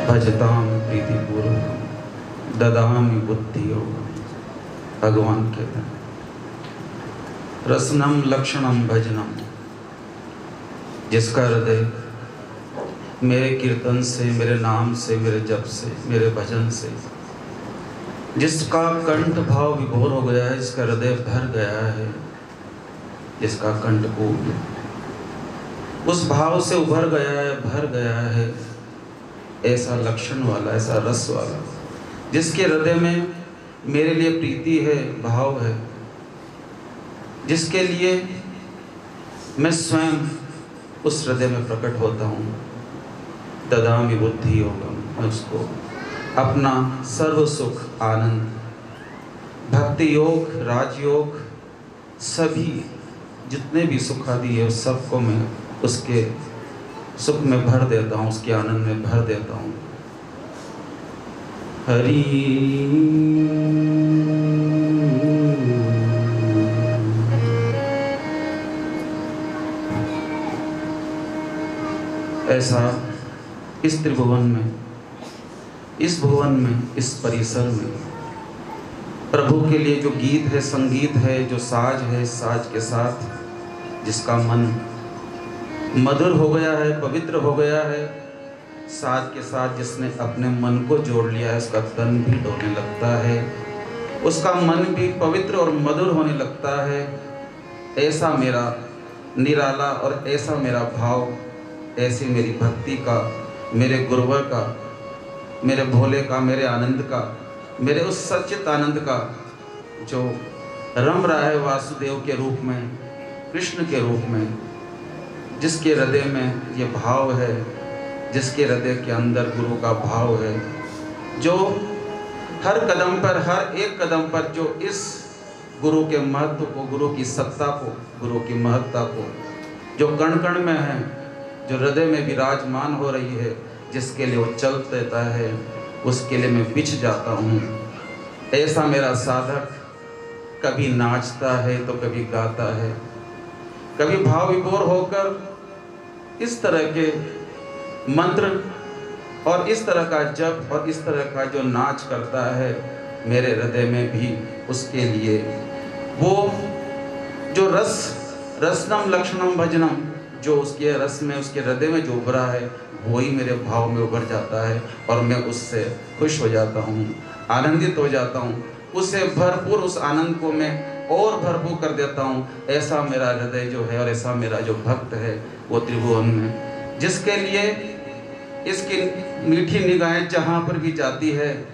भजताम प्रीतिपूर्वकम ददामि बुद्धि योगम। भगवान कहते हैं रसनम लक्षणम भजनम, जिसका हृदय मेरे कीर्तन से, मेरे नाम से, मेरे जप से, मेरे भजन से, जिसका कंठ भाव विभोर हो गया है, जिसका हृदय भर गया है, जिसका कंठकूट उस भाव से उभर गया है, भर गया है, ऐसा लक्षण वाला, ऐसा रस वाला, जिसके हृदय में मेरे लिए प्रीति है, भाव है, जिसके लिए मैं स्वयं उस हृदय में प्रकट होता हूँ, ददामि बुद्धि योगम, मैं उसको अपना सर्व सुख, आनंद, भक्ति योग, राजयोग, सभी जितने भी सुख आदि है उस सबको मैं उसके सुख में भर देता हूँ, उसके आनंद में भर देता हूँ। हरि ऐसा इस त्रिभुवन में, इस भुवन में, इस परिसर में प्रभु के लिए जो गीत है, संगीत है, जो साज है, साज के साथ जिसका मन मधुर हो गया है, पवित्र हो गया है, साज के साथ जिसने अपने मन को जोड़ लिया है, उसका तन भी डोलने लगता है, उसका मन भी पवित्र और मधुर होने लगता है। ऐसा मेरा निराला और ऐसा मेरा भाव, ऐसी मेरी भक्ति का, मेरे गुरुवर का, मेरे भोले का, मेरे आनंद का, मेरे उस सच्चित आनंद का जो रम रहा है वासुदेव के रूप में, कृष्ण के रूप में, जिसके हृदय में ये भाव है, जिसके हृदय के अंदर गुरु का भाव है, जो हर कदम पर, हर एक कदम पर जो इस गुरु के महत्व को, गुरु की सत्ता को, गुरु की महत्ता को जो कण कण में है, जो हृदय में विराजमान हो रही है, जिसके लिए वो चल देता है, उसके लिए मैं बिछ जाता हूँ। ऐसा मेरा साधक कभी नाचता है तो कभी गाता है, कभी भाव विभोर होकर इस तरह के मंत्र और इस तरह का जप और इस तरह का जो नाच करता है, मेरे हृदय में भी उसके लिए वो जो रसनम लक्षणम भजनम, जो उसके रस में, उसके हृदय में जो उभरा है, वही मेरे भाव में उभर जाता है और मैं उससे खुश हो जाता हूँ, आनंदित हो जाता हूँ, उससे भरपूर, उस आनंद को मैं और भरपूर कर देता हूँ। ऐसा मेरा हृदय जो है और ऐसा मेरा जो भक्त है वो त्रिभुवन में, जिसके लिए इसकी मीठी निगाहें जहाँ पर भी जाती है,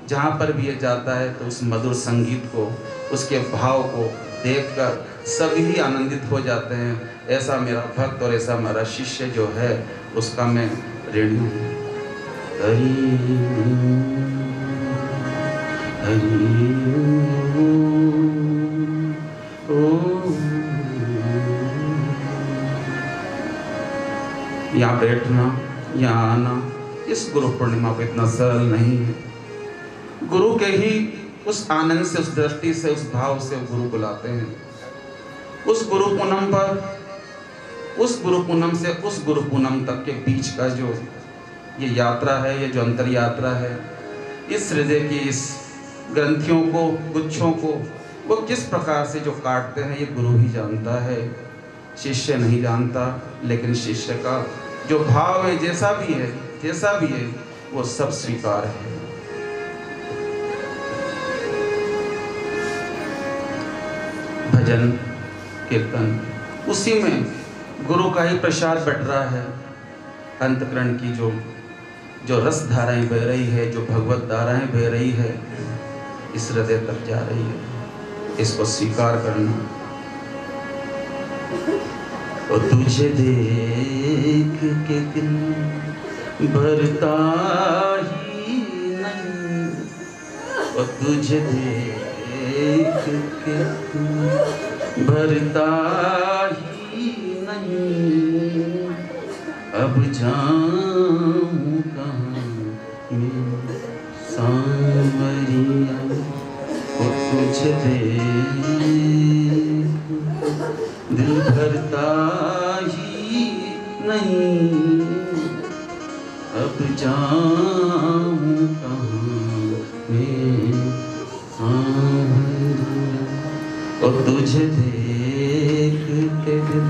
जहाँ पर भी ये जाता है, तो उस मधुर संगीत को, उसके भाव को देखकर सभी आनंदित हो जाते हैं। ऐसा मेरा भक्त और ऐसा मेरा शिष्य जो है, उसका मैं ऋणी हूँ। हरि यहाँ बैठना, यहाँ आना इस गुरु पूर्णिमा पे इतना सरल नहीं है। गुरु के ही उस आनंद से, उस दृष्टि से, उस भाव से गुरु बुलाते हैं। उस गुरु पूनम पर, उस गुरु पूनम से उस गुरु पूनम तक के बीच का जो ये यात्रा है, ये जो अंतर यात्रा है, इस हृदय की इस ग्रंथियों को, गुच्छों को वो किस प्रकार से जो काटते हैं, ये गुरु ही जानता है, शिष्य नहीं जानता। लेकिन शिष्य का जो भाव है, जैसा भी है, जैसा भी है, वो सब स्वीकार है। भजन कीर्तन, उसी में गुरु का ही प्रसाद बट रहा है। अंतकरण की जो रस धाराएं बह रही है, जो भगवत धाराएं बह रही है, इस हृदय तक जा रही है। इसको स्वीकार करना। और तुझे देख के दिल भरता ही नहीं, और तुझे देख के दिल भरता ही नहीं, अब जाऊं कहाँ मैं सांवरिया, और तुझे देख दिल भरता ही नहीं, अब जाऊं कहाँ मैं सांवरिया, और तुझे देख के दिल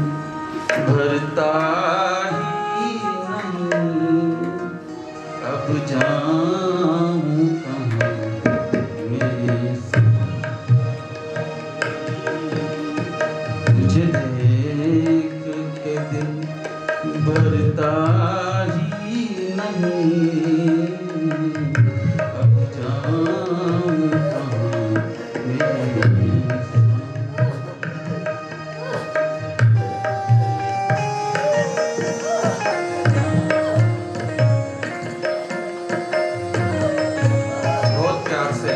भरता ही नहीं, अब जाऊं कहाँ मैं, तुझे देख के दिल भरता ही नहीं, अब जाऊं कहाँ मैं। बहुत प्यार से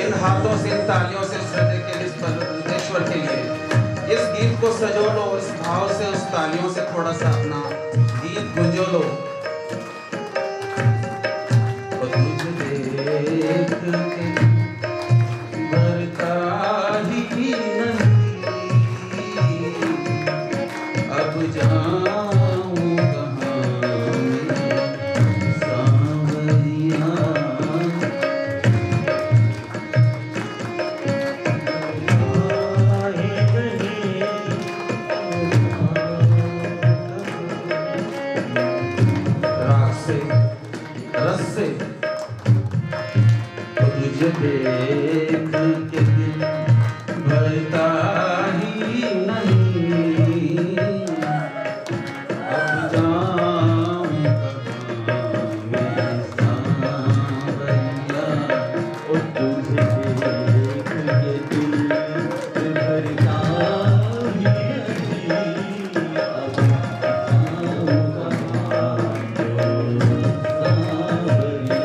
इन हाथों से, इन तालियों से उस हृदय के लिए, इस परमेश्वर के लिए इस गीत को सजो लो, इस भाव से, उस तालियों से थोड़ा सा अपना गीत गुंजो लो। और तुझे देख के भरता ही नहीं, अब जाऊं कहाँ मैं सांवरिया, रस से तुझे देख के दिल भरता ही नहीं, अब जाऊं कहाँ मैं सांवरिया, और तुझे देख के दिल भरता ही नहीं, अब जाऊं कहाँ मैं सांवरिया।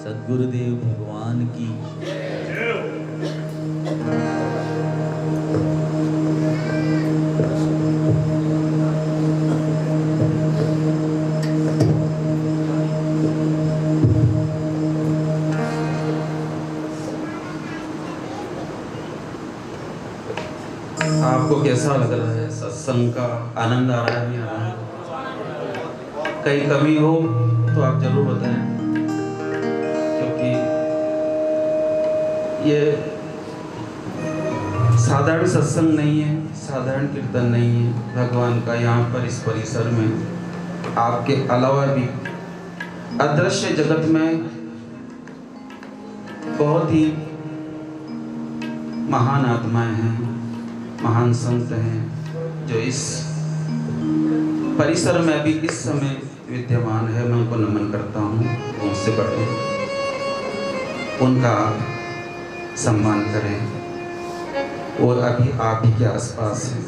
सद्गुरुदेव भगवान की। आपको कैसा लग रहा है? सत्संग का आनंद आ रहा है, नहीं आ रहा है? कहीं कमी हो तो आप जरूर बताएं, क्योंकि ये साधारण सत्संग नहीं है, साधारण कीर्तन नहीं है भगवान का। यहाँ पर इस परिसर में आपके अलावा भी अदृश्य जगत में बहुत ही महान आत्माएं हैं, महान संत हैं, जो इस परिसर में भी इस समय विद्यमान है। मैं उनको नमन करता हूँ, उनसे बढ़े उनका सम्मान करें। और अभी आप ही के आसपास हैं।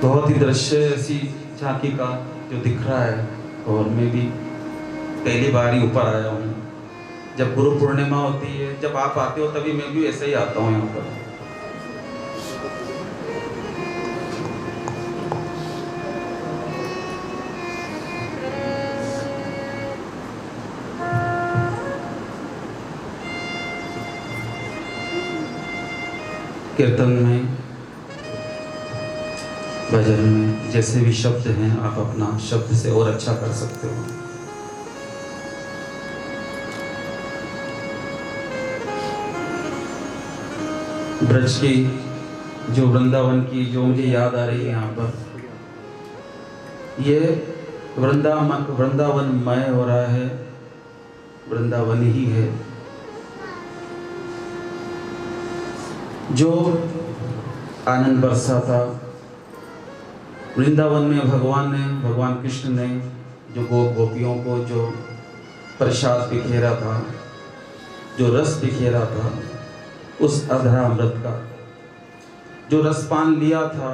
बहुत ही दृश्य ऐसी झांकी का जो दिख रहा है, और मैं भी पहली बार ही ऊपर आया हूँ। जब गुरु पूर्णिमा होती है, जब आप आते हो, तभी मैं भी ऐसे ही आता हूँ यहाँ पर। कीर्तन में, भजन में जैसे भी शब्द हैं, आप अपना शब्द से और अच्छा कर सकते हो। ब्रज की जो वृंदावन की जो मुझे याद आ रही है यहाँ पर, ये वृंदावनमय हो रहा है, वृंदावन ही है। जो आनंद बरसा था वृंदावन में, भगवान कृष्ण ने जो गोपियों को जो प्रसाद बिखेरा था, जो रस बिखेरा था, उस अधरा अमृत का जो रसपान लिया था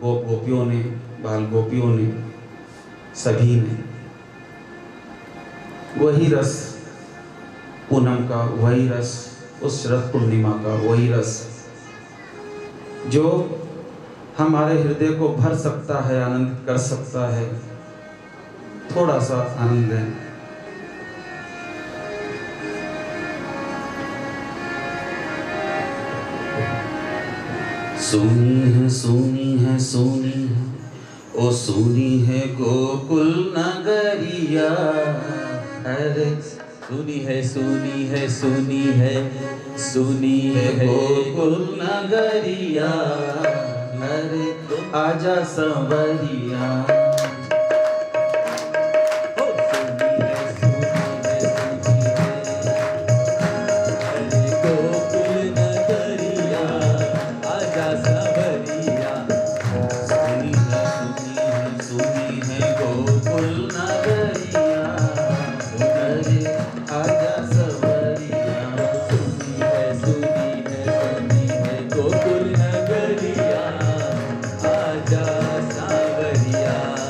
गोपियों ने, बाल गोपियों ने, सभी ने, वही रस पूनम का, वही रस उस रथ पूर्णिमा का, वही रस जो हमारे हृदय को भर सकता है, आनंदित कर सकता है। थोड़ा सा आनंद है। सुनी है, सुनी है, सुनी है, ओ सुनी है गोकुल नगरिया। अरे सुनी है, सुनी है, सुनी है, सुनी है गोकुल नगरिया। अरे आजा संवरिया। गोकुल नगरिया आजा सावरिया।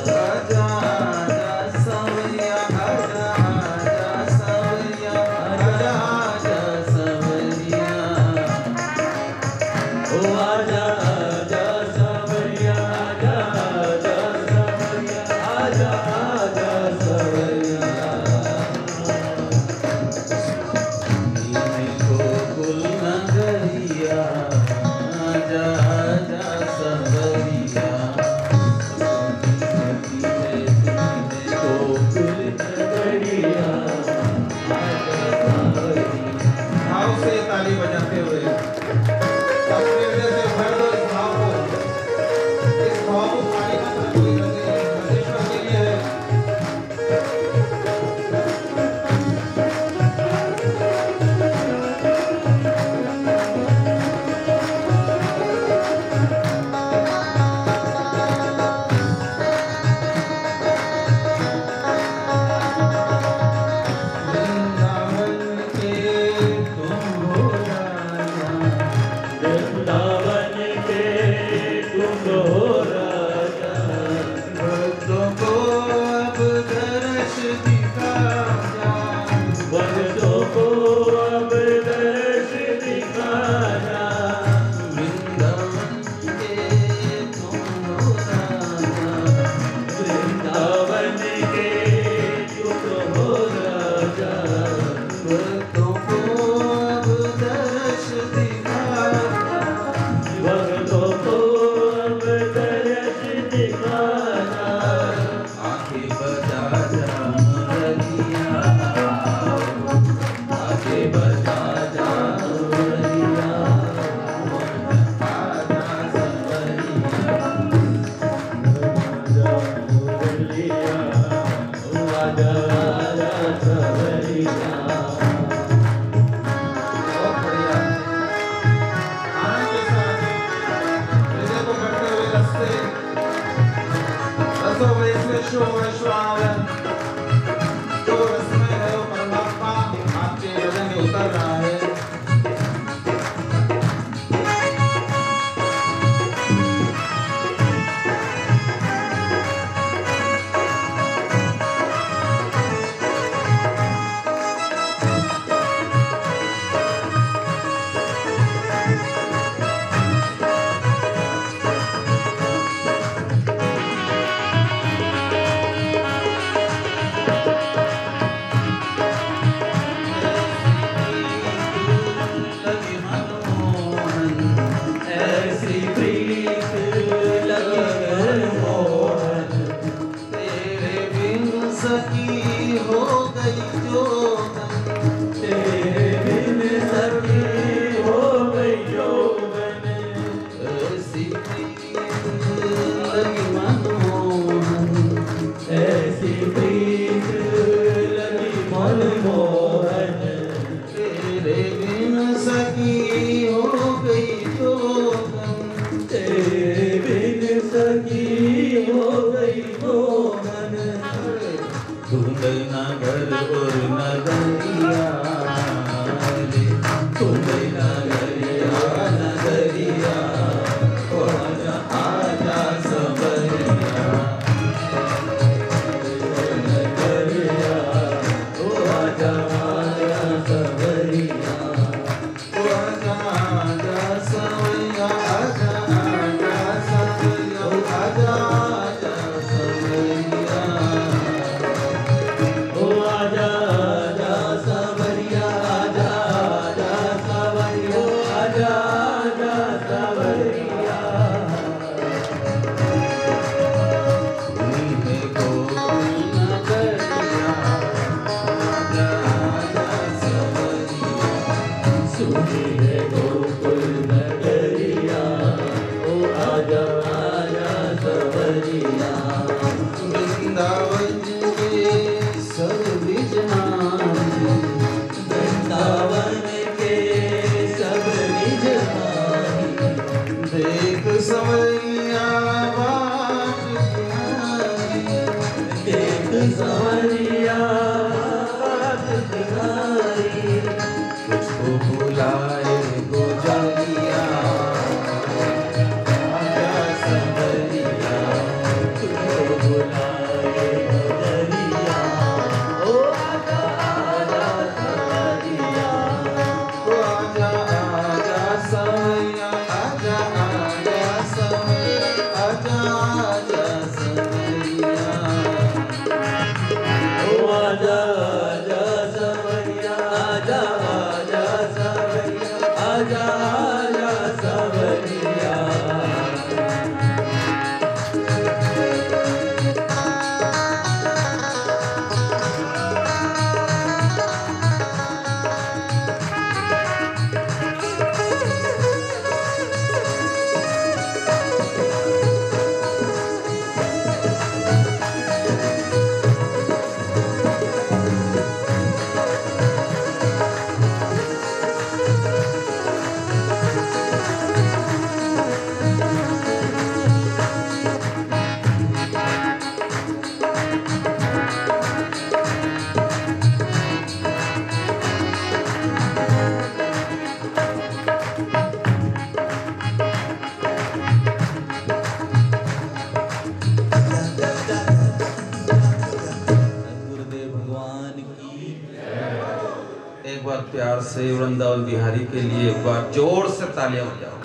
प्यार से वृंदावन बिहारी के लिए एक बार जोर से तालियां बजाओ।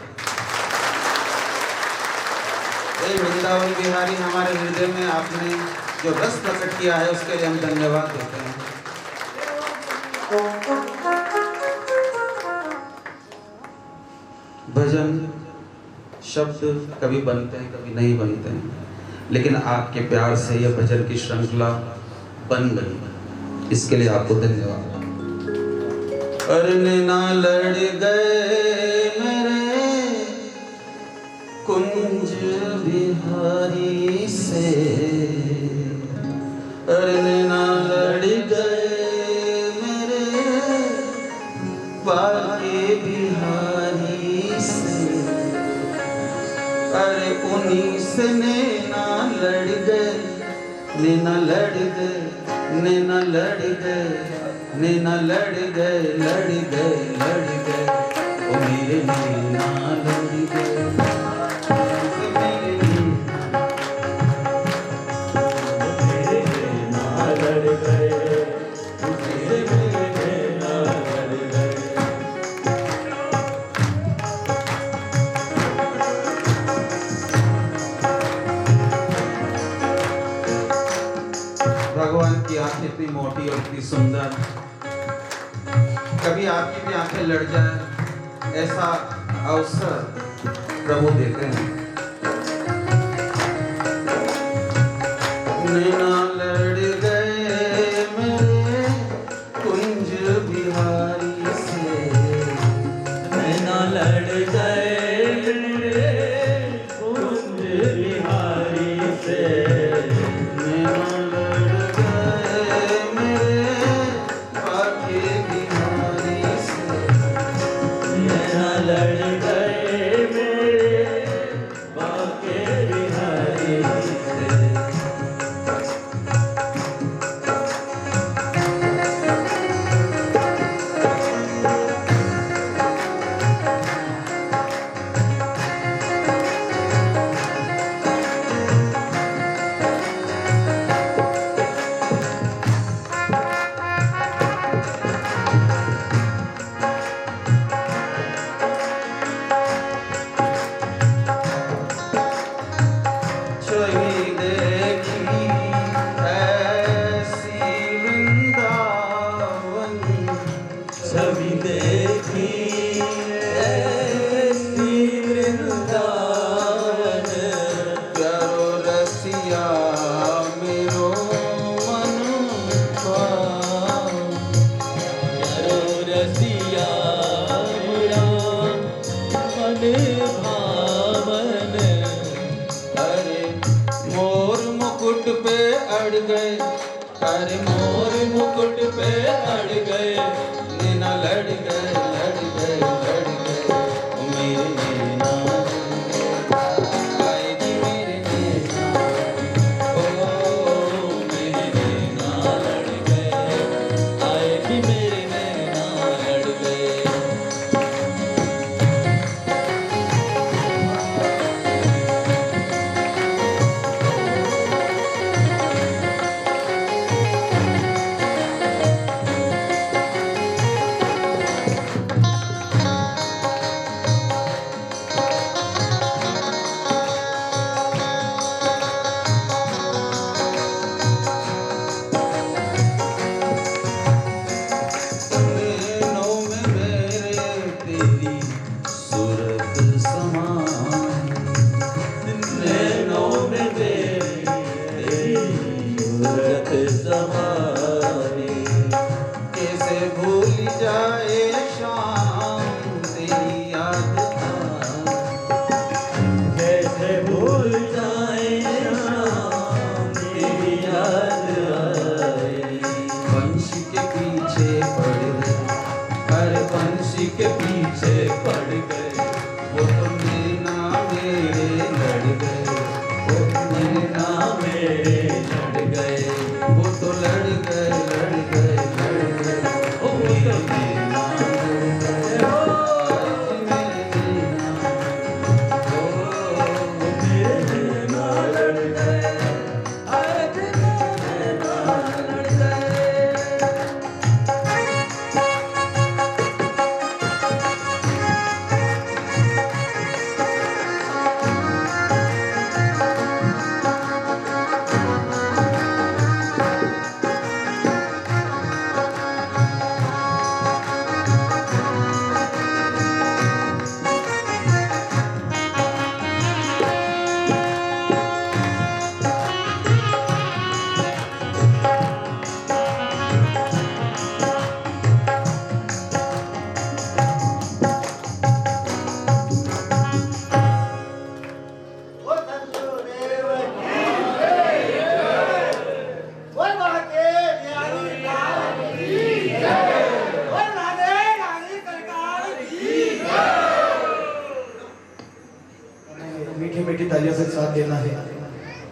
वृंदावन बिहारी हमारे हृदय में आपने जो रस प्रकट किया है उसके लिए हम धन्यवाद देते हैं। भजन शब्द कभी बनते हैं कभी नहीं बनते हैं, लेकिन आपके प्यार से यह भजन की श्रृंखला बन गई। इसके लिए आपको धन्यवाद। अरे नैना लड़ गए मेरे कुंज बिहारी से, अरे नैना लड़ गए मेरे बाके बिहारी से, अरे उन्हीं से नैना लड़ गए, नैना लड़ गए, नैना लड़ गए, नैना लड़ गए, लड़ गए, लड़ गए, ओ मेरे नैना लड़ गए, मेरे नैना लड़ गए, मेरे नैना लड़ गए। भगवान की आंखें इतनी मोटी और इतनी सुंदर, कभी आपकी भी आंखें लड़ जाए ऐसा अवसर प्रभु देते हैं। नैना लड़ गए मेरे कुंज बिहारी से, नैना लड़ गए मेरे कुंज बिहारी से, नैना लड़ गए मेरे बाके बिहारी से, नैना लड़ गए मेरे बाके बिहारी से। छवि देखी ऐसी वृंदावन, छवि देखी ऐसी वृंदावन, प्यारो रसिया मेरो मन पावन, प्यारो रसिया मेरा मन भावन, अरे मोर मुकुट पे अड़ गए, अरे मोर मुकुट पे अड़ गए, नैना लड़ गए, लड़ गए, लड़ गए, ओ मेरे नैना आए जी मेरे नैना, ओ मेरे नैना लड़ गए, आए कि मेरे नैना लड़ गए। नैनों में मेरे तेरी सूरत समाई, नैनों में मेरी तेरी सूरत समाई, कैसे भूल जाए शाम तेरी याद आई, कैसे भूल जाए शाम तेरी याद आई। पंछी के पीछे पड़ गए, अरे पंछी के पीछे पड़ गए, वो तो नैना मेरे लड़ गए, वो तो नैना मेरे लड़ गए, वो तो लड़ गए, लड़ गए, लड़ गए, ओ मेरे नैना लड़ गए, आज मेरे नैना, ओ मेरे नैना लड़ गए, आज मेरे नैना लड़ गए।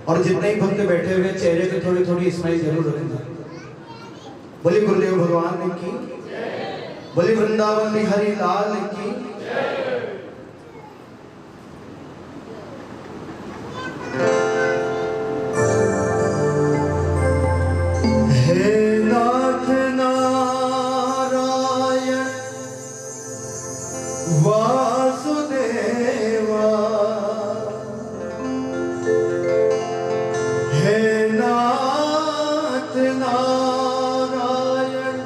और जितने ही भक्त बैठे हुए चेहरे पे थोड़ी थोड़ी स्माइल जरूर रखना। बोली गुरुदेव भगवान की, बोली वृंदावन बिहारी लाल की। हे नाथ नारायण वासुदेवा, हे नाथ नारायण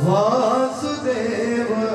वासुदेवा,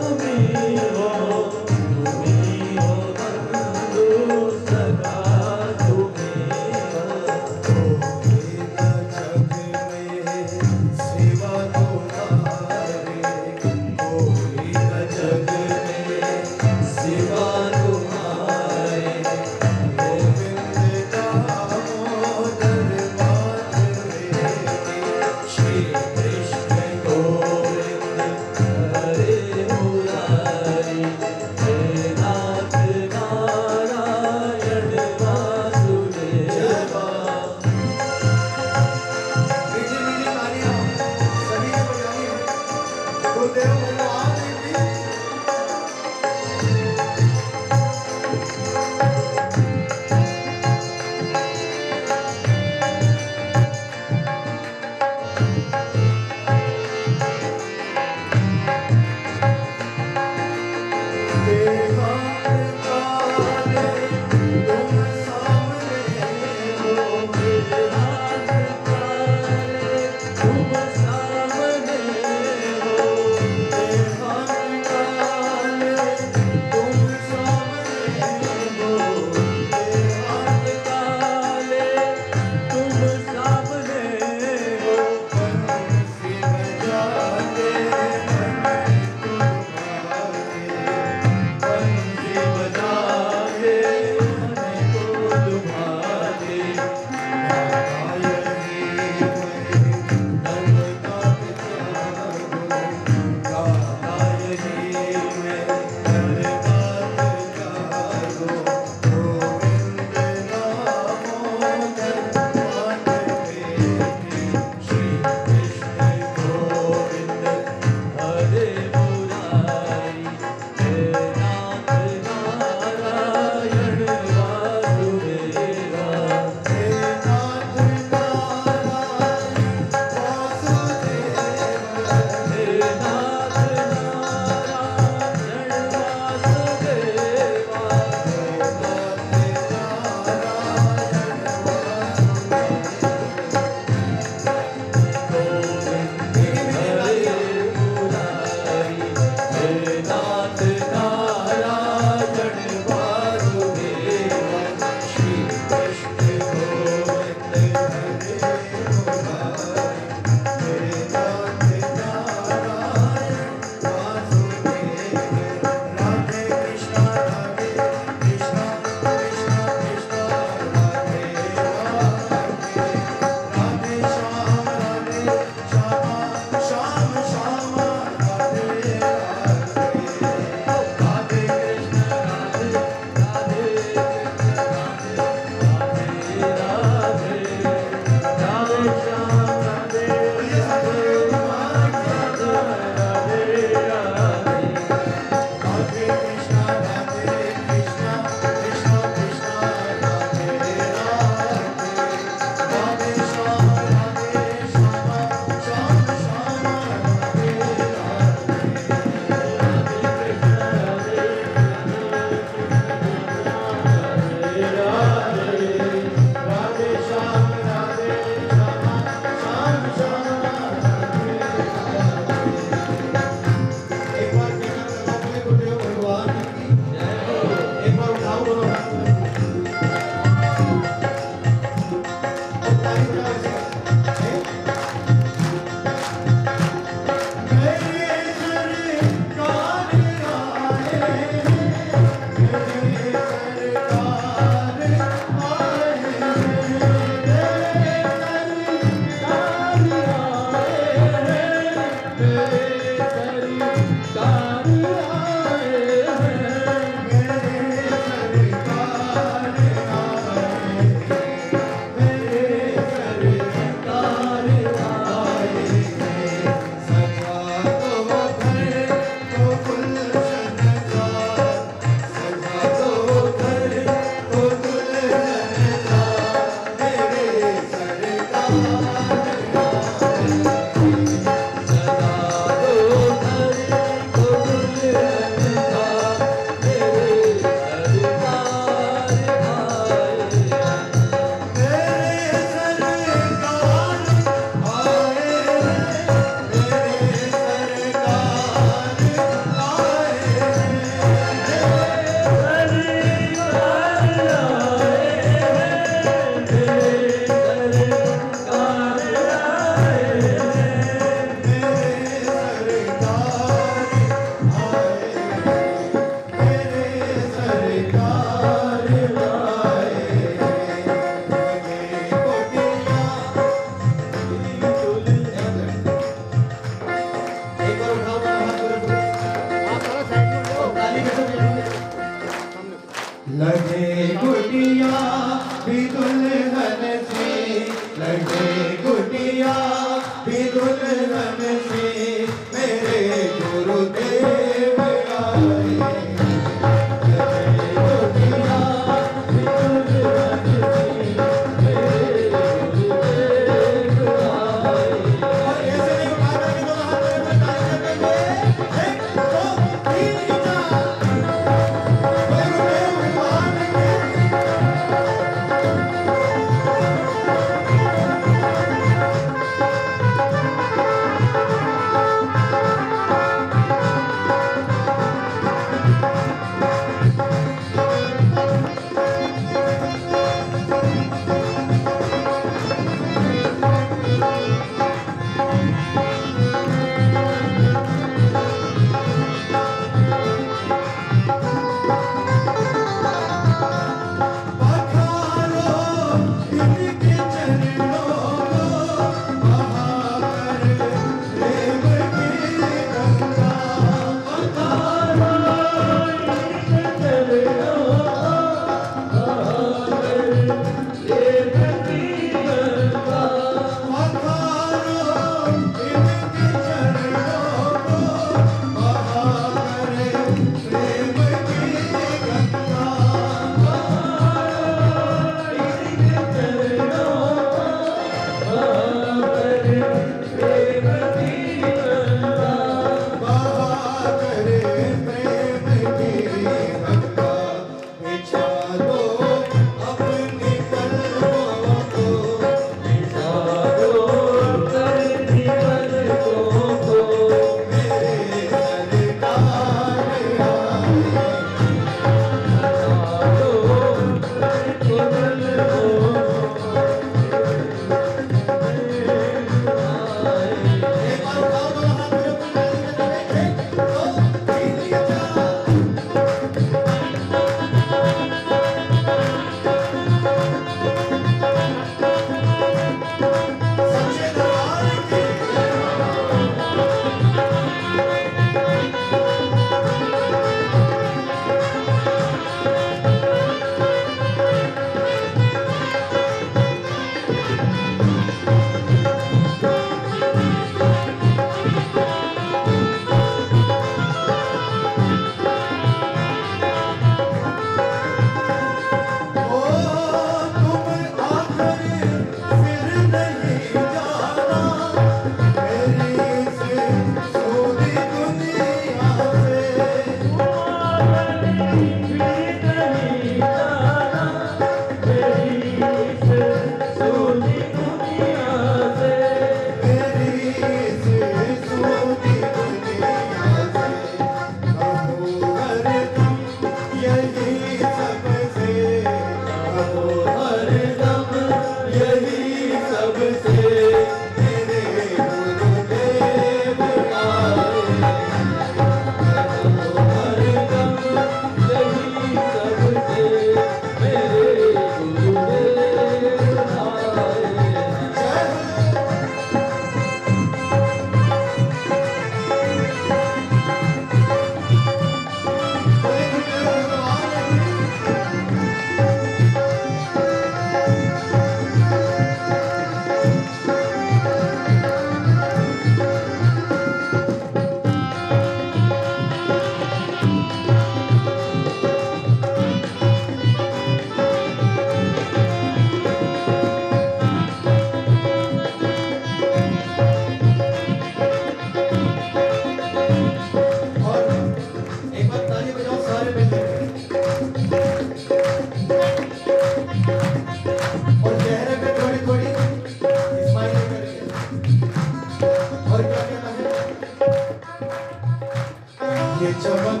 ये चमक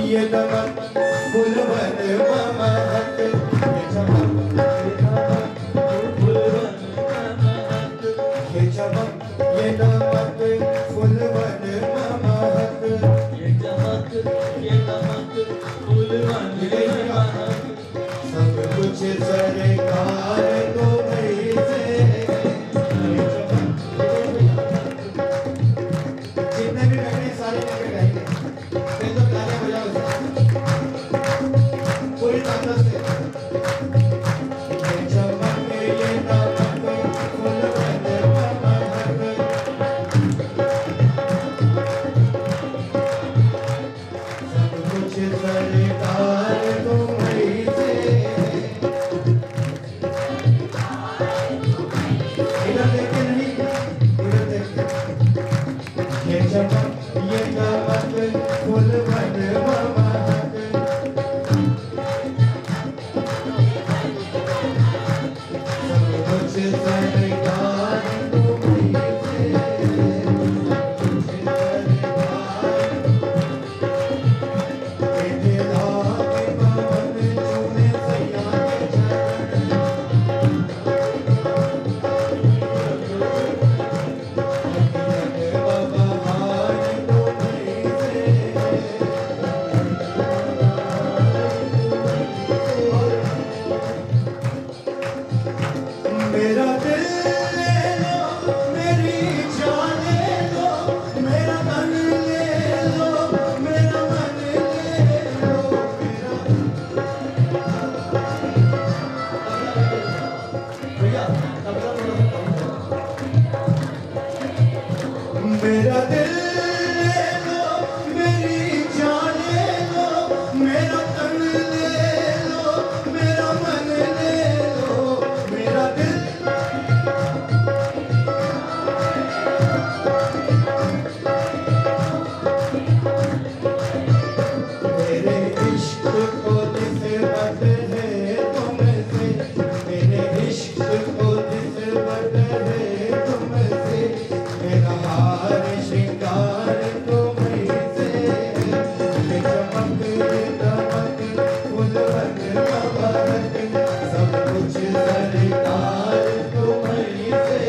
ये दमक फुलवन महक, ये चमक ये चमक ये दमक फुलवन महक, ये चमक ये दमक फूलवन महक। सब कुछ सरकार तो नहीं से। जितने भी बैठे सारे लेके गाएंगे, फिर तो तालियां बजाओ पूरी ताकत से। ये चमक ये दमक फुलवन महक, सब कुछ सरकार तो नहीं से। इधर देखे नहीं, इधर देखे। ये चमक ये दमक फुलवन महक, सब कुछ सरकार तुम्हीं से। कुछ सरकार तेरे लागे पवन चूमे सैया के चरण, मेरा दिल ले लो, मेरी जान ले लो, मेरा मन ले लो, मेरा मन ले लो, भैया मेरा दिल ले लो, मेरी जान ले लो, मेरा तन ले लो, मेरा मन ले लो, मेरा दिल मेरे इश्क को निस्बत है तुमसे, मेरे इश्क को निस्बत है तुमसे, मेरा हार श्रृंगार तुम्हीं से। ये चमक ये दमक फुलवन महक, सब कुछ सरकार तुम्हीं से।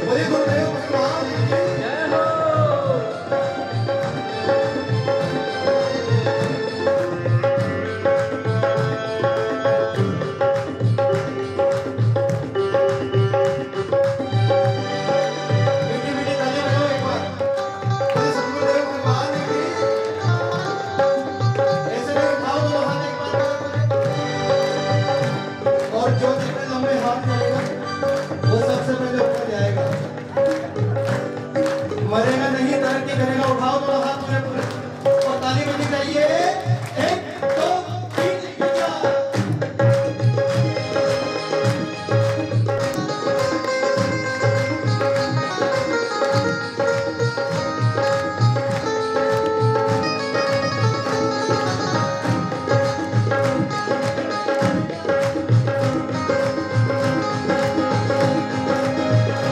बोले गुरुदेव भगवान की जय हो। मीठी मीठी तालियां बजाओ एक बार। बोले सतगुरुदेव भगवान की। ऐसे में उठाओ दोनों हाथ एक बार। और जो जितने लंबे हाथ करेगा वो सबसे पहले ऊपर जाएगा, मरेगा नहीं, तरक्की करेगा। उठाओ दोनों हाथ पूरे पूरे और ताली बजनी चाहिए। एक दो तीन चार।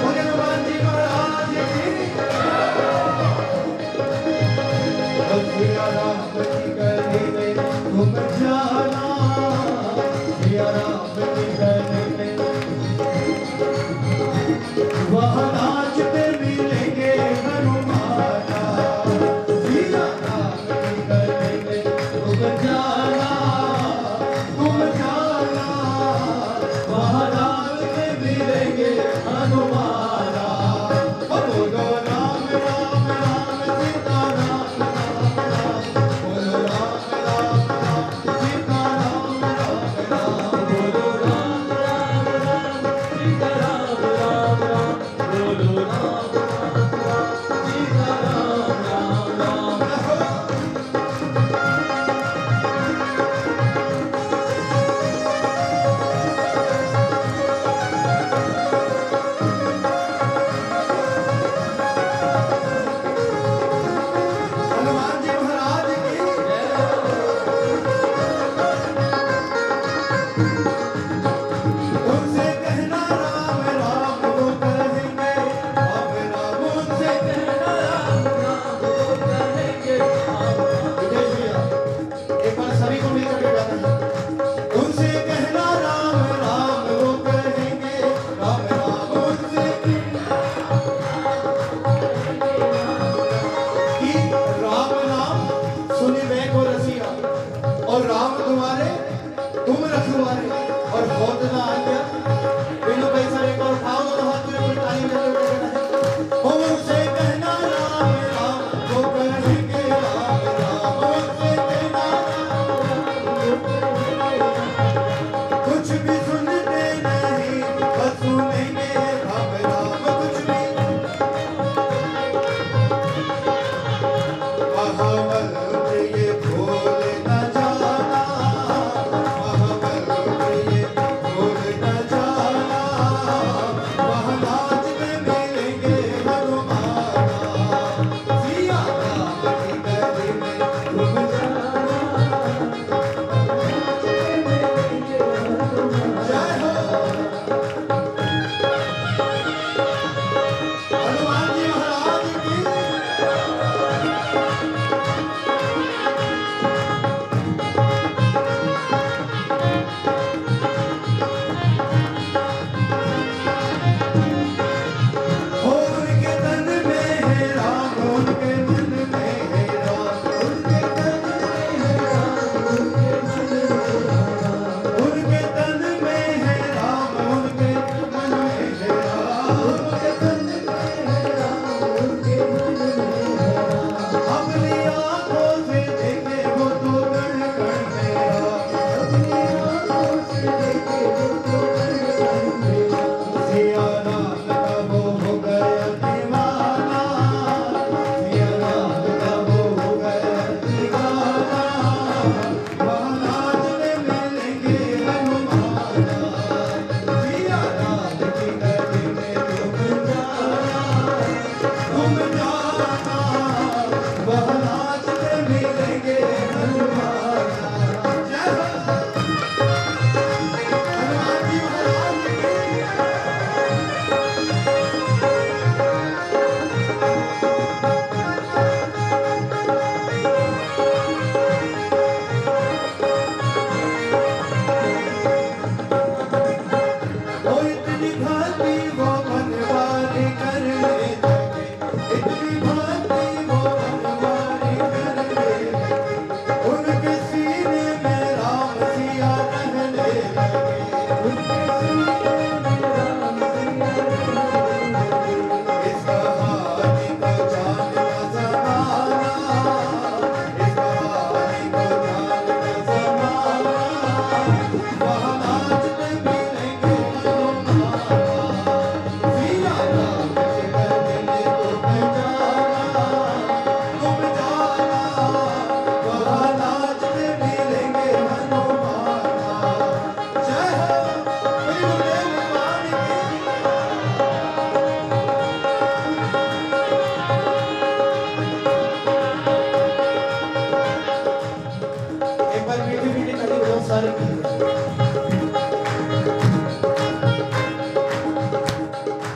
बोले हनुमान जी महाराज की। सिया राम की गली में तुम जाना, सिया राम की गली में वहाँ नाचते मिलेंगे हनुमाना। सिया राम की गली में तुम जाना, वहाँ नाचते मिलेंगे हनुमाना। बोलो राम राम राम सीता राम राम राम, बोलो राम राम राम सीता राम राम राम, बोलो राम राम राम सीता राम राम राम, बोलो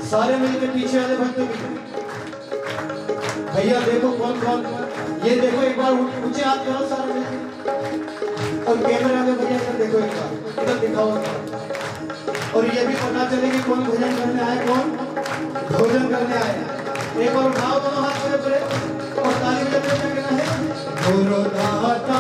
सारे मिलकर पीछे वाले भक्तों की भैया देखो कौन कौन, ये देखो एक बार ऊंचे हाथ करो सारे मिलकर, और कैमरे वाले भैया इधर देखो एक बार, इधर दिखाओ, और ये भी पता चले कि कौन भजन करने आए, कौन भोजन करने आए। एक बार उठाओ दोनों हाथ पूरे पूरे और ताली बजाते हुए कहना है, गुरु दाता